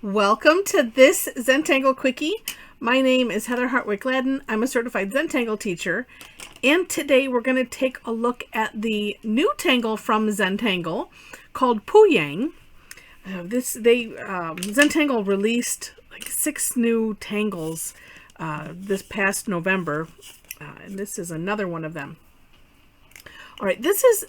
Welcome to this Zentangle Quickie. My name is Heather Hartwick Gladden. I'm a Certified Zentangle Teacher. And today we're going to take a look at the new tangle from Zentangle called Pouyang. Zentangle released like 6 new tangles this past November. And this is another one of them. All right, this is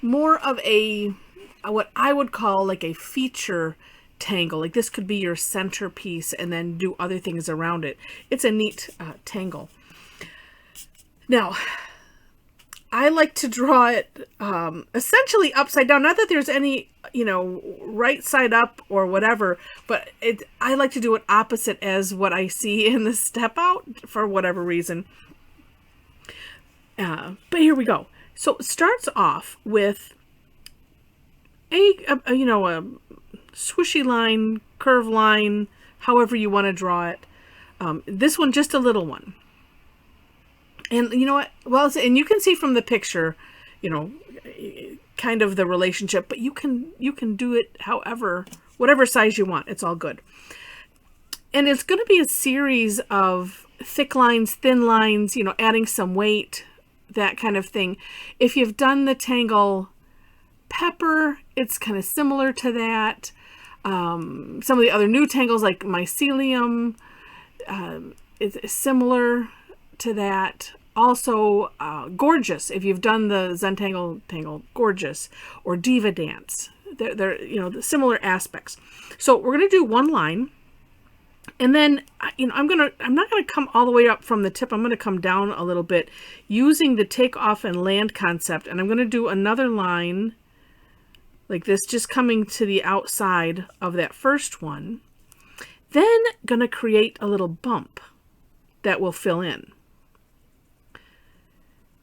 more of a what I would call like a feature tangle. Like this could be your centerpiece and then do other things around it. It's a neat tangle. Now, I like to draw it essentially upside down. Not that there's any, right side up or whatever, but I like to do it opposite as what I see in the step out for whatever reason. But here we go. So it starts off with a swishy line, curve line, however you want to draw it. This one, just a little one. And you know what? Well, and you can see from the picture, kind of the relationship, but you can do it whatever size you want. It's all good. And it's going to be a series of thick lines, thin lines, adding some weight, that kind of thing. If you've done the tangle pepper, it's kind of similar to that. Some of the other new tangles like mycelium is similar to that. Also, gorgeous. If you've done the Zentangle tangle gorgeous or diva dance, they're similar aspects. So we're gonna do one line, and then I'm not gonna come all the way up from the tip. I'm gonna come down a little bit using the take off and land concept, and I'm gonna do another line like this, just coming to the outside of that first one. Then gonna create a little bump that will fill in.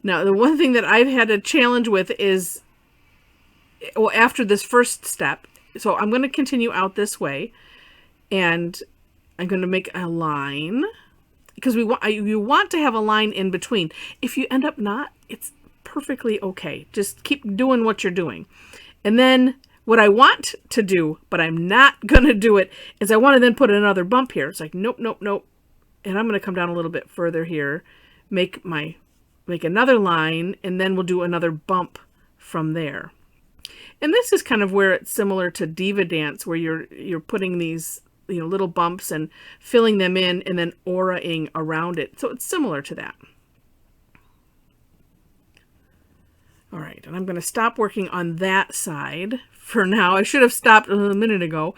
Now, the one thing that I've had a challenge with is, after this first step, so I'm going to continue out this way, and I'm going to make a line, because you want to have a line in between. If you end up not, it's perfectly okay. Just keep doing what you're doing. And then what I want to do, but I'm not going to do it, is I want to then put another bump here. It's like, nope, nope, nope. And I'm going to come down a little bit further here, make another line, and then we'll do another bump from there. And this is kind of where it's similar to diva dance, where you're putting these little bumps and filling them in and then auraing around it. So it's similar to that. All right, and I'm going to stop working on that side for now. I should have stopped a minute ago.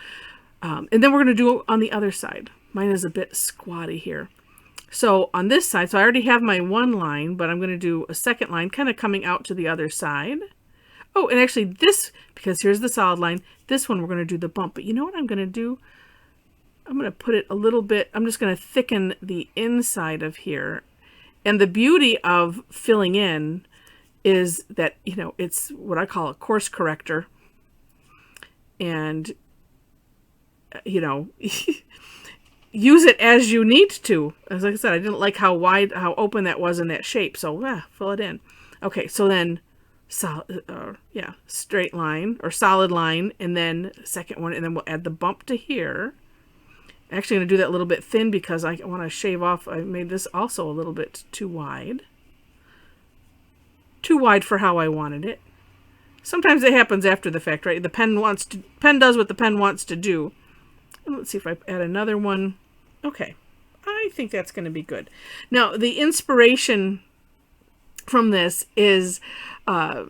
And then we're going to do it on the other side. Mine is a bit squatty here. So on this side, so I already have my one line, but I'm going to do a second line kind of coming out to the other side. Oh, and actually this, because here's the solid line, this one we're going to do the bump. But you know what I'm going to do? I'm going to put it a little bit, I'm just going to thicken the inside of here. And the beauty of filling in is that, it's what I call a course corrector. And, use it as you need to. As like I said, I didn't like how open that was in that shape. So fill it in. Okay, so then straight line or solid line, and then second one, and then we'll add the bump to here. I'm actually going to do that a little bit thin because I want to shave off. I made this also a little bit too wide. Too wide for how I wanted it. Sometimes it happens after the fact, right? The pen does what the pen wants to do. And let's see if I add another one. Okay, I think that's going to be good. Now, the inspiration from this is a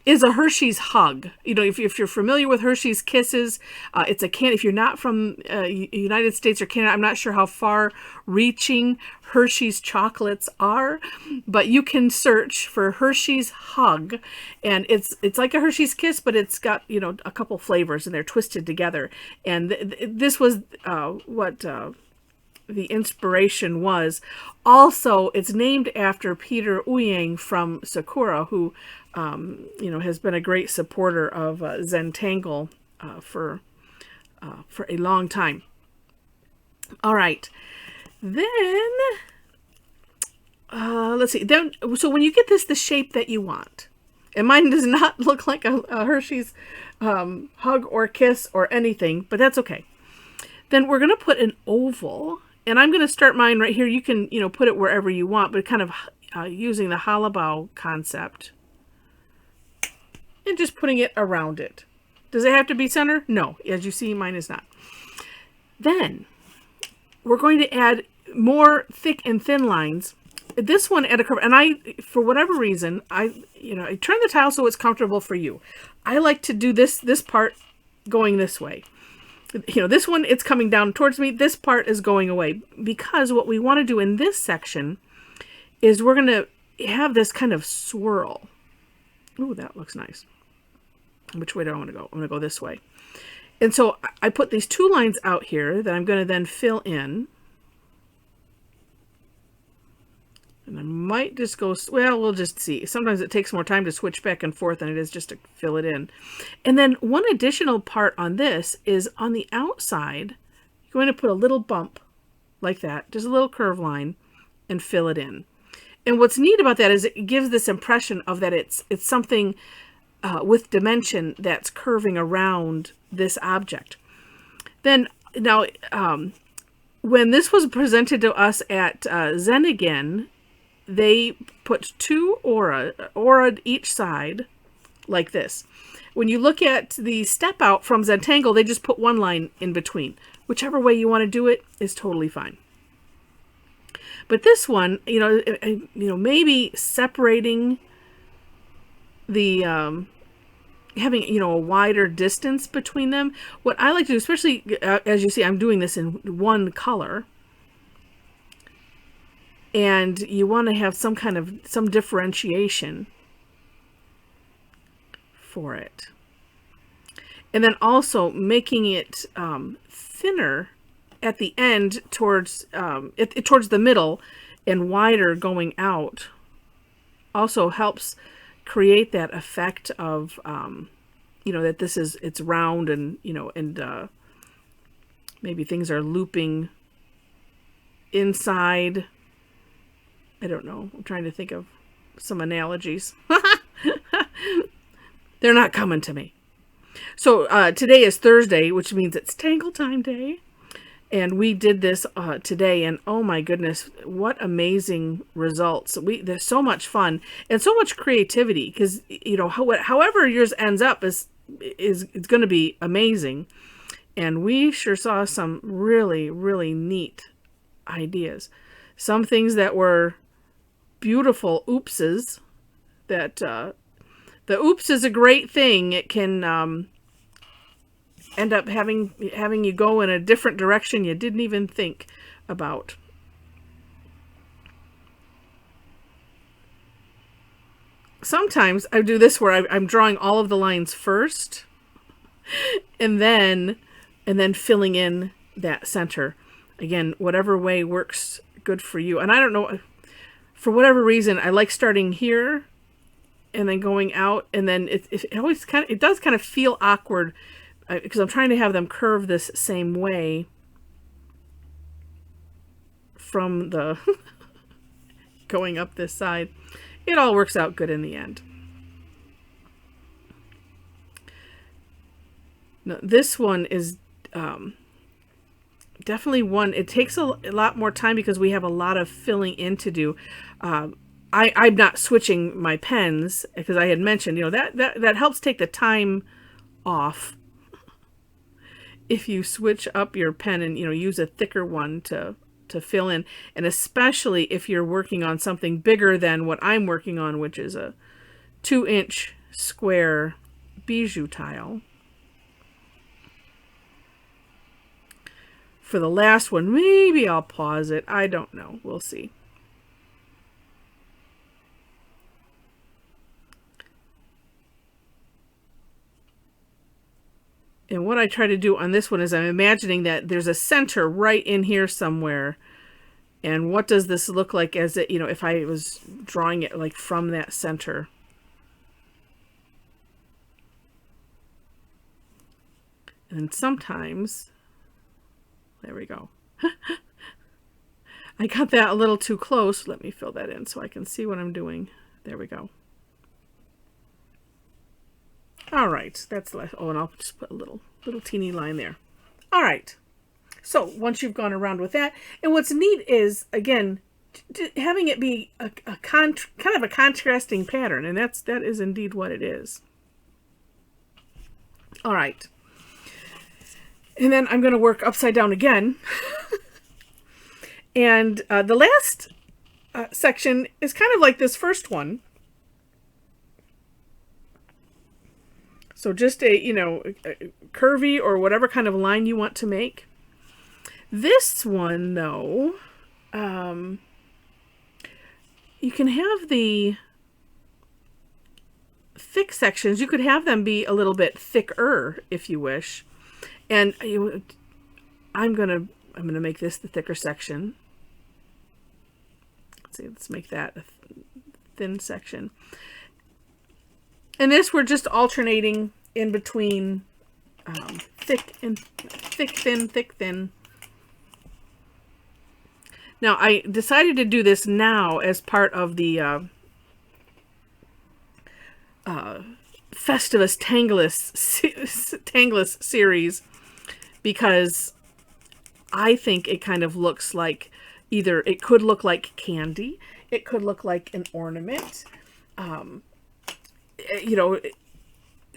Hershey's Hug. If you're familiar with Hershey's Kisses, it's a can. If you're not from United States or Canada, I'm not sure how far-reaching Hershey's chocolates are, but you can search for Hershey's Hug, and it's like a Hershey's Kiss, but it's got a couple flavors, and they're twisted together. And this was what the inspiration was. Also, it's named after Peter Pouyang from Sakura, who has been a great supporter of Zentangle for a long time. All right, then let's see. So when you get the shape that you want, And mine does not look like a Hershey's hug or kiss or anything, but that's okay. Then we're going to put an oval, and I'm going to start mine right here. You can, put it wherever you want, but kind of using the Halabow concept and just putting it around it. Does it have to be center? No. As you see, mine is not. Then we're going to add more thick and thin lines. This one at a curve, and for whatever reason, I turn the tile so it's comfortable for you. I like to do this part going this way. This one, it's coming down towards me. This part is going away, because what we want to do in this section is we're going to have this kind of swirl. Ooh, that looks nice. Which way do I want to go? I'm going to go this way. And so I put these 2 lines out here that I'm going to then fill in. And I might just go, well, we'll just see. Sometimes it takes more time to switch back and forth than it is just to fill it in. And then one additional part on this is on the outside, you're going to put a little bump like that, just a little curve line, and fill it in. And what's neat about that is it gives this impression of that it's something with dimension that's curving around this object. Then, now, when this was presented to us at Zen Again, they put 2 aura each side like this. When you look at the step out from Zentangle, they just put 1 line in between. Whichever way you want to do it is totally fine. But this one, maybe separating the, having, a wider distance between them. What I like to do, especially as you see, I'm doing this in 1 color. And you want to have some differentiation for it. And then also making it thinner at the end towards the middle and wider going out also helps create that effect of, that it's round and, maybe things are looping inside. I don't know. I'm trying to think of some analogies. They're not coming to me. So today is Thursday, which means it's Tangle Time Day. And we did this today, and oh my goodness, what amazing results. There's so much fun and so much creativity, because, however yours ends up is going to be amazing. And we sure saw some really, really neat ideas. Some things that were beautiful oopses, that the oops is a great thing. It can end up having you go in a different direction you didn't even think about. Sometimes I do this where I'm drawing all of the lines first and then filling in that center. Again, whatever way works good for you. And I don't know, for whatever reason, I like starting here and then going out, and then it does kind of feel awkward because I'm trying to have them curve this same way from the going up this side. It all works out good in the end. Now, this one is definitely one. It takes a lot more time because we have a lot of filling in to do. I'm not switching my pens because I had mentioned, that helps take the time off. If you switch up your pen and, use a thicker one to fill in, and especially if you're working on something bigger than what I'm working on, which is a 2-inch square bijou tile. For the last one, maybe I'll pause it. I don't know. We'll see. And what I try to do on this one is I'm imagining that there's a center right in here somewhere. And what does this look like as it, if I was drawing it like from that center? And sometimes, there we go. I got that a little too close. Let me fill that in so I can see what I'm doing. There we go. All right, that's left. Oh, and I'll just put a little teeny line there. All right. So once you've gone around with that, and what's neat is, again, having it be kind of a contrasting pattern, and that is indeed what it is. All right. And then I'm going to work upside down again. And the last section is kind of like this first one. So just a curvy or whatever kind of line you want to make. This one, though, you can have the thick sections. You could have them be a little bit thicker if you wish. And I'm gonna make this the thicker section. Let's make that a thin section. And this, we're just alternating in between thick, thin, thick, thin. Now, I decided to do this now as part of the Festivus Tangless series, because I think it kind of looks like it could look like candy, it could look like an ornament,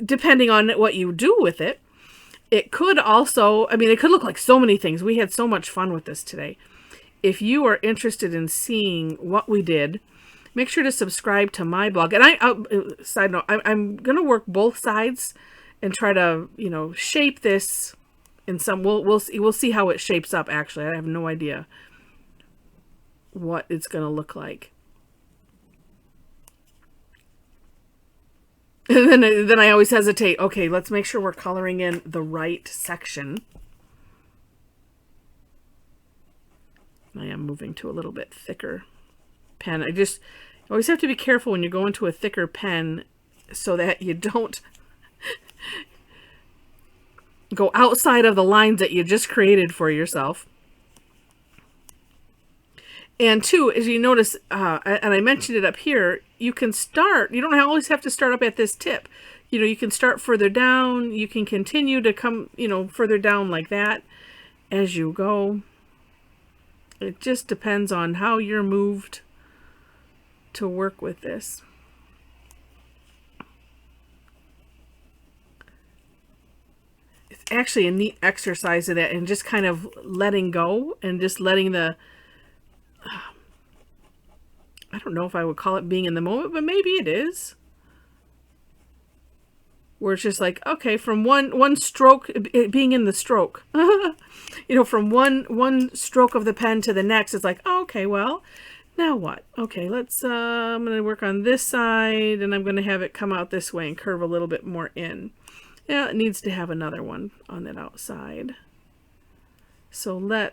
depending on what you do with it. It could also, it could look like so many things. We had so much fun with this today. If you are interested in seeing what we did, make sure to subscribe to my blog. And side note, I'm going to work both sides and try to, shape this in some, we'll see how it shapes up. Actually, I have no idea what it's going to look like. And then I always hesitate. Okay, let's make sure we're coloring in the right section. I am moving to a little bit thicker pen. You always have to be careful when you go into a thicker pen so that you don't go outside of the lines that you just created for yourself. And two, as you notice, and I mentioned it up here, you can start, you don't always have to start up at this tip. You can start further down. You can continue to come, further down like that as you go. It just depends on how you're moved to work with this. It's actually a neat exercise of that, and just kind of letting go and just letting the, I don't know if I would call it being in the moment, but maybe it is. Where it's just like, okay, from one stroke, being in the stroke, from one stroke of the pen to the next, it's like, oh, okay, well, now what? Okay, let's, I'm going to work on this side, and I'm going to have it come out this way and curve a little bit more in. Yeah, it needs to have another one on that outside. So and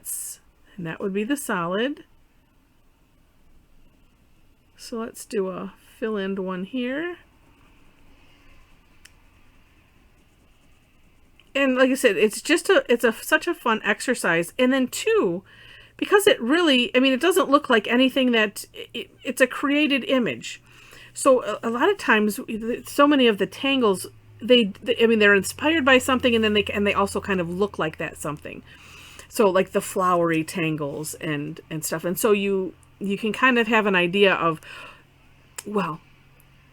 that would be the solid. So let's do a fill-in one here. And like I said, it's such a fun exercise. And then two, because it really, it doesn't look like anything that, it's a created image. So a lot of times, so many of the tangles, they're inspired by something, and then they also kind of look like that something. So like the flowery tangles and stuff. And so you can kind of have an idea of, well,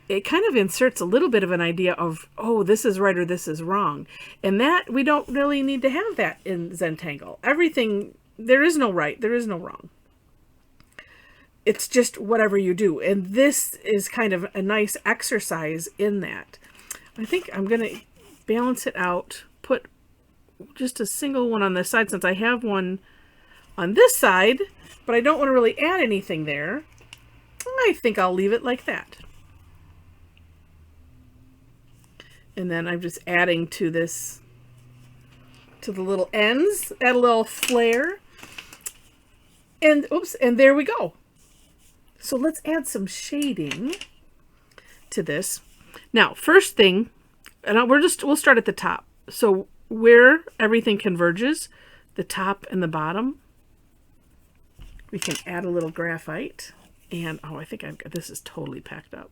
it kind of inserts a little bit of an idea of, oh, this is right or this is wrong. And that, we don't really need to have that in Zentangle. Everything, there is no right, there is no wrong. It's just whatever you do. And this is kind of a nice exercise in that. I think I'm going to balance it out, put just a single one on this side since I have one on this side, but I don't want to really add anything there. I think I'll leave it like that. And then I'm just adding to this, to the little ends, add a little flare. And oops, and there we go. So let's add some shading to this. Now, first thing, and we'll start at the top. So where everything converges, the top and the bottom, we can add a little graphite. And oh, I think this is totally packed up.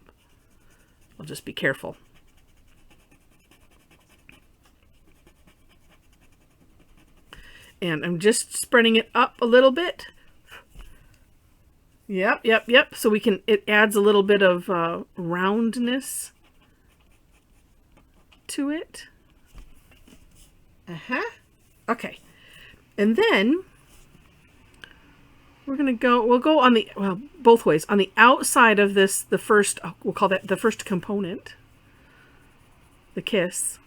I'll just be careful. And I'm just spreading it up a little bit. Yep. So it adds a little bit of roundness to it. Okay. And then we'll go on both ways. On the outside of this, we'll call that the first component, the kiss.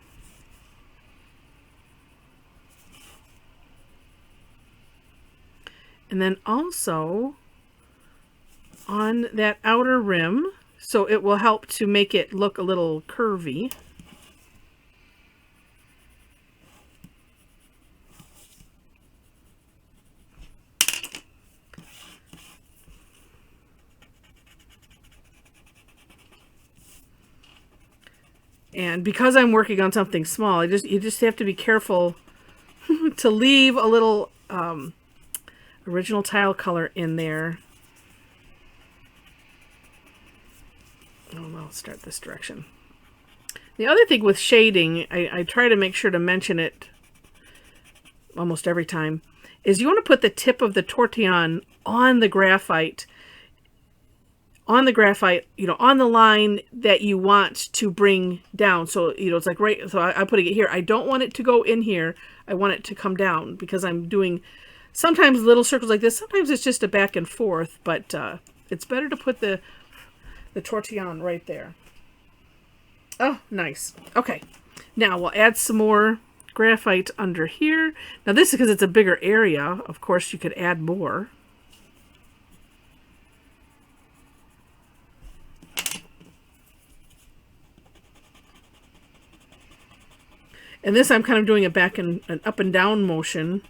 And then also on that outer rim, so it will help to make it look a little curvy. And because I'm working on something small, you just have to be careful to leave a little original tile color in there. I'll start this direction. The other thing with shading, I try to make sure to mention it almost every time, is you want to put the tip of the tortillon on the graphite, on the line that you want to bring down. So, it's like I'm putting it here. I don't want it to go in here. I want it to come down because I'm doing sometimes little circles like this. Sometimes it's just a back and forth, but it's better to put the tortillon right there. Oh, nice. Okay. Now we'll add some more graphite under here. Now this is because it's a bigger area. Of course, you could add more. And this I'm kind of doing a back and an up and down motion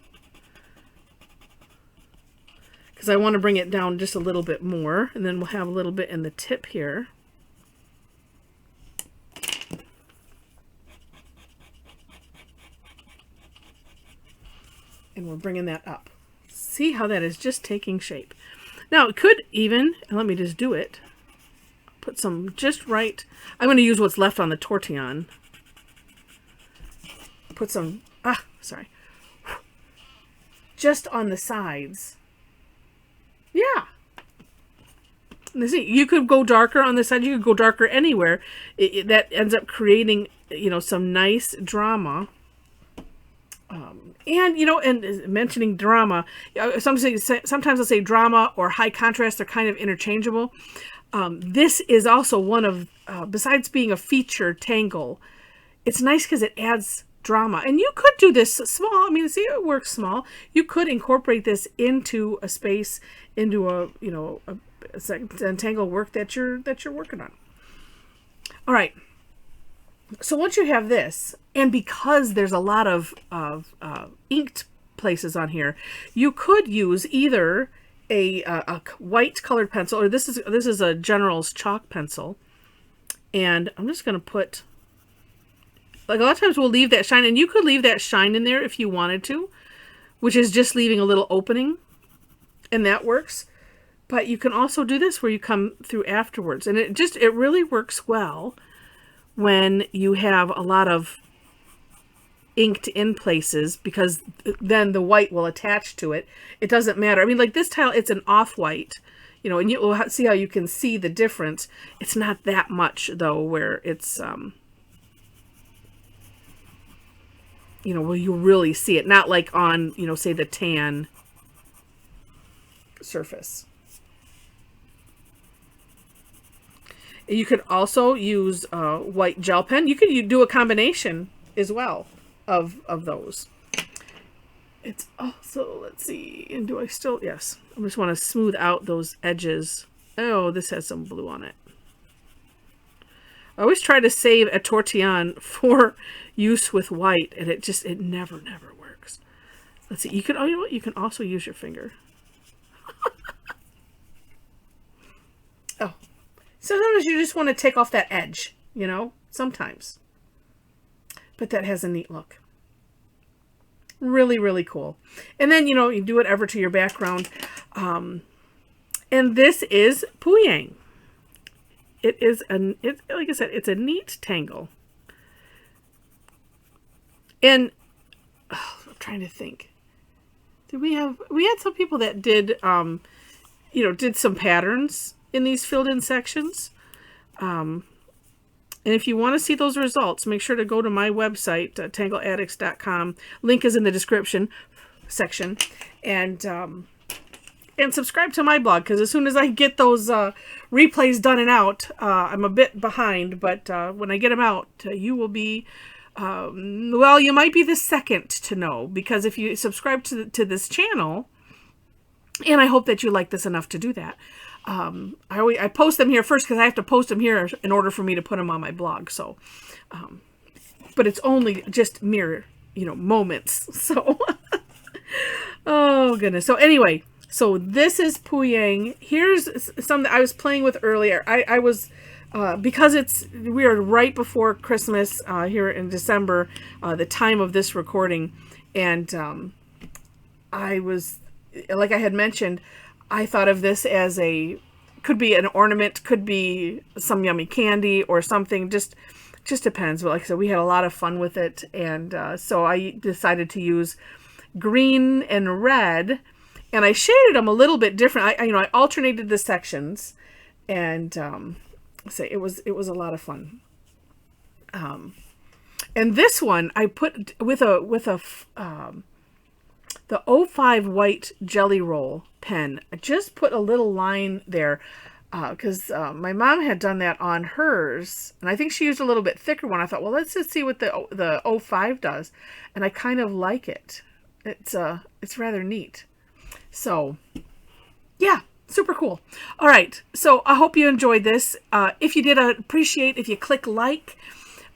because I want to bring it down just a little bit more. And then we'll have a little bit in the tip here. And we're bringing that up. See how that is just taking shape. Now it could even, and let me just do it, put some just right. I'm going to use what's left on the tortillon. Put some, just on the sides. Yeah. See, you could go darker on the side. You could go darker anywhere. That ends up creating, some nice drama. And mentioning drama, sometimes I'll say drama or high contrast. They're kind of interchangeable. This is also one of, besides being a feature tangle, it's nice because it adds drama. And you could do this small. I mean, see, it works small. You could incorporate this into a space, into a Zentangle work that you're working on. All right. So once you have this, and because there's a lot of inked places on here, you could use either a white colored pencil, or this is a General's chalk pencil, and I'm just going to put, like, a lot of times we'll leave that shine, and you could leave that shine in there if you wanted to, which is just leaving a little opening, and that works. But you can also do this where you come through afterwards, and it really works well when you have a lot of inked in places, because then the white will attach to it. It doesn't matter. I mean, like this tile, it's an off-white, and you will see how you can see the difference. It's not that much, though, where it's, where you really see it. Not like on, say the tan surface. You could also use white gel pen. You could do a combination as well of those. It's also, let's see, and do I still, yes. I just want to smooth out those edges. Oh, this has some blue on it. I always try to save a tortillon for use with white, and it never works. Let's see, you know what? You can also use your finger. Oh. Sometimes you just want to take off that edge, sometimes. But that has a neat look. Really, really cool. And then, you do whatever to your background. And this is Pouyang. Like I said, it's a neat tangle. And I'm trying to think. we had some people that did, did some patterns in these filled in sections. And if you want to see those results, make sure to go to my website, tangleaddicts.com. Link is in the description section. And subscribe to my blog, because as soon as I get those replays done and out, I'm a bit behind. But when I get them out, you will be, you might be the second to know. Because if you subscribe to this channel, and I hope that you like this enough to do that, I post them here first because I have to post them here in order for me to put them on my blog. So, but it's only just mere, moments. So, oh goodness. So anyway, so this is Pouyang. Here's something I was playing with earlier. I was, because we are right before Christmas here in December, the time of this recording, and I was, like I had mentioned, I thought of this as could be an ornament, could be some yummy candy or something, just depends. But like I said, we had a lot of fun with it, and so I decided to use green and red, and I shaded them a little bit different. I alternated the sections, and it was a lot of fun. And this one I put with the 05 white jelly roll pen. I just put a little line there because my mom had done that on hers, and I think she used a little bit thicker one. I thought, well, let's just see what the 05 does, and I kind of like it. It's rather neat. So, yeah, super cool. All right, so I hope you enjoyed this. If you did, I'd appreciate if you click like.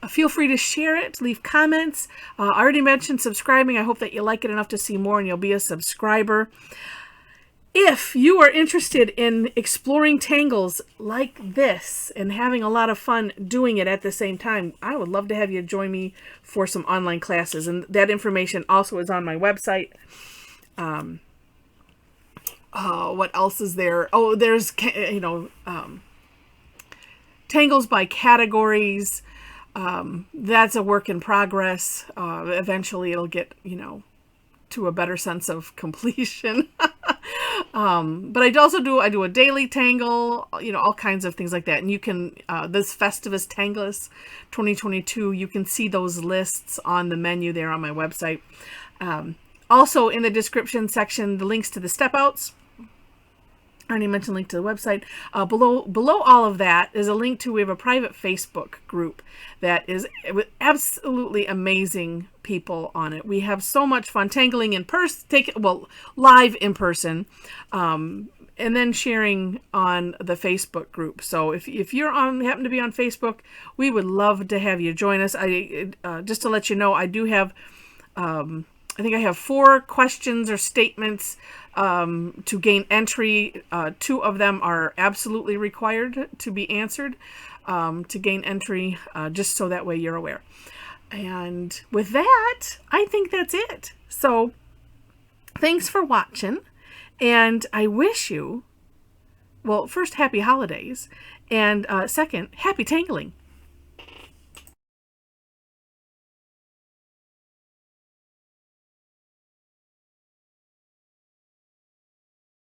Feel free to share it, leave comments. I already mentioned subscribing. I hope that you like it enough to see more and you'll be a subscriber. If you are interested in exploring tangles like this and having a lot of fun doing it at the same time, I would love to have you join me for some online classes. And that information also is on my website. What else is there? Oh, there's, tangles by categories. That's a work in progress. Eventually it'll get, to a better sense of completion. But I do a daily tangle, all kinds of things like that. And you can, this Festivus Tanglus 2022, you can see those lists on the menu there on my website. Also in the description section, the links to the step outs. I already mentioned link to the website. Below all of that is a link to, we have a private Facebook group that is with absolutely amazing people on it. We have so much fun tangling in person, live in person, and then sharing on the Facebook group. So if you're happen to be on Facebook, we would love to have you join us. Just to let you know, I do have, I think I have 4 questions or statements to gain entry. 2 of them are absolutely required to be answered to gain entry, just so that way you're aware. And with that, I think that's it. So thanks for watching, and I wish you, well, first, happy holidays, and second, happy tangling.